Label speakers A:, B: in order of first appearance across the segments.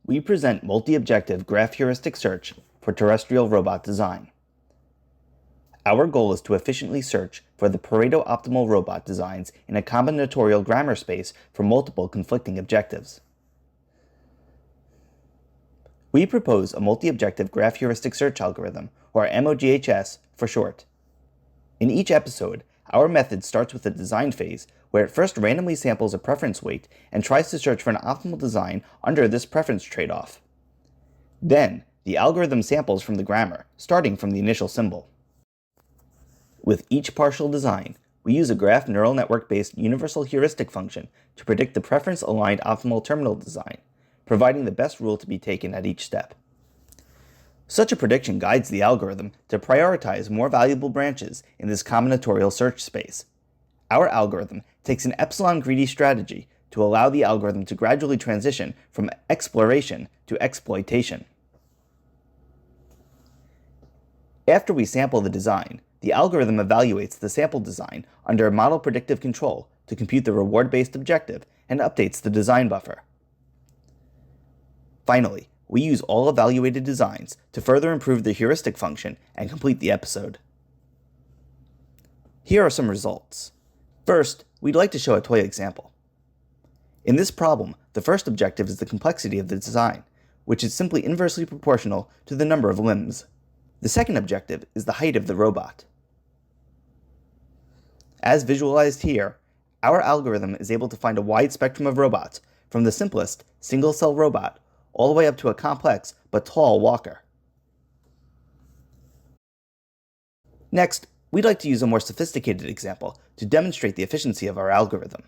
A: we present multi-objective graph heuristic search for terrestrial robot design. Our goal is to efficiently search for the Pareto optimal robot designs in a combinatorial grammar space for multiple conflicting objectives. We propose a multi-objective graph heuristic search algorithm, or MOGHS for short. In each episode, our method starts with a design phase where it first randomly samples a preference weight and tries to search for an optimal design under this preference trade-off. Then, the algorithm samples from the grammar, starting from the initial symbol. With each partial design, we use a graph neural network-based universal heuristic function to predict the preference-aligned optimal terminal design, providing the best rule to be taken at each step. Such a prediction guides the algorithm to prioritize more valuable branches in this combinatorial search space. Our algorithm takes an epsilon-greedy strategy to allow the algorithm to gradually transition from exploration to exploitation. After we sample the design, the algorithm evaluates the sample design under a model predictive control to compute the reward-based objective and updates the design buffer. Finally, we use all evaluated designs to further improve the heuristic function and complete the episode. Here are some results. First, we'd like to show a toy example. In this problem, the first objective is the complexity of the design, which is simply inversely proportional to the number of limbs. The second objective is the height of the robot. As visualized here, our algorithm is able to find a wide spectrum of robots, from the simplest single-cell robot all the way up to a complex but tall walker. Next, we'd like to use a more sophisticated example to demonstrate the efficiency of our algorithm.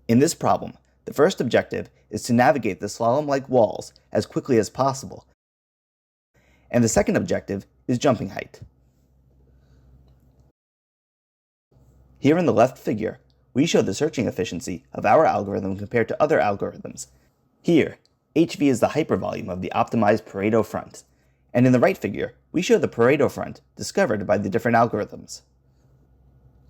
A: In this problem, the first objective is to navigate the slalom-like walls as quickly as possible, and the second objective is jumping height. Here in the left figure, we show the searching efficiency of our algorithm compared to other algorithms. Here, HV is the hypervolume of the optimized Pareto front, and in the right figure, we show the Pareto front discovered by the different algorithms.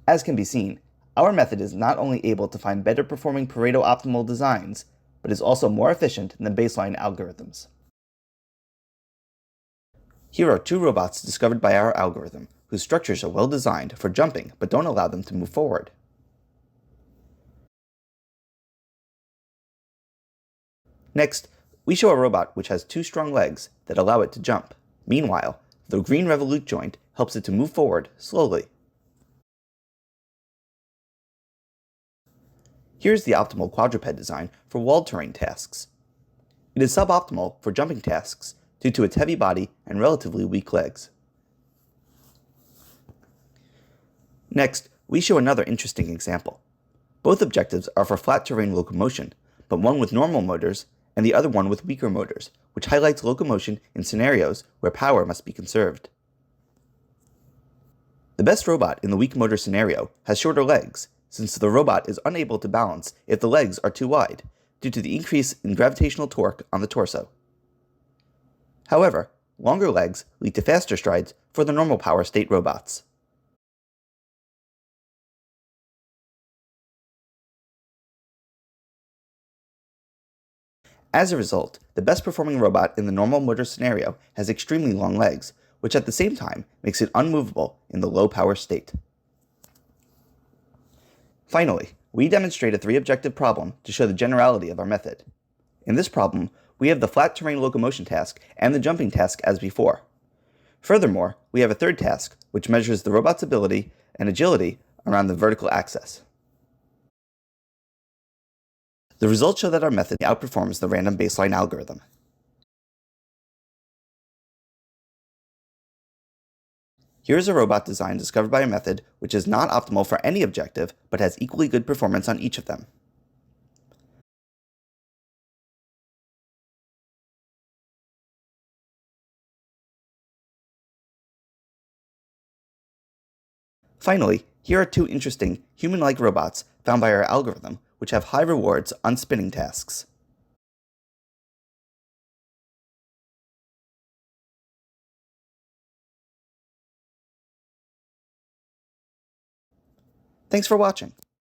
A: As can be seen, our method is not only able to find better performing Pareto optimal designs, but is also more efficient than baseline algorithms. Here are two robots discovered by our algorithm, whose structures are well designed for jumping but don't allow them to move forward. Next, we show a robot which has two strong legs that allow it to jump. Meanwhile, the green revolute joint helps it to move forward slowly. Here's the optimal quadruped design for walled terrain tasks. It is suboptimal for jumping tasks due to its heavy body and relatively weak legs. Next, we show another interesting example. Both objectives are for flat terrain locomotion, but one with normal motors and the other one with weaker motors, which highlights locomotion in scenarios where power must be conserved. The best robot in the weak motor scenario has shorter legs, since the robot is unable to balance if the legs are too wide, due to the increase in gravitational torque on the torso. However, longer legs lead to faster strides for the normal power state robots. As a result, the best performing robot in the normal motor scenario has extremely long legs, which at the same time makes it unmovable in the low power state. Finally, we demonstrate a three-objective problem to show the generality of our method. In this problem, we have the flat terrain locomotion task and the jumping task as before. Furthermore, we have a third task, which measures the robot's ability and agility around the vertical axis. The results show that our method outperforms the random baseline algorithm. Here is a robot design discovered by a method which is not optimal for any objective, but has equally good performance on each of them. Finally, here are two interesting human-like robots found by our algorithm, which have high rewards on spinning tasks. Thanks for watching.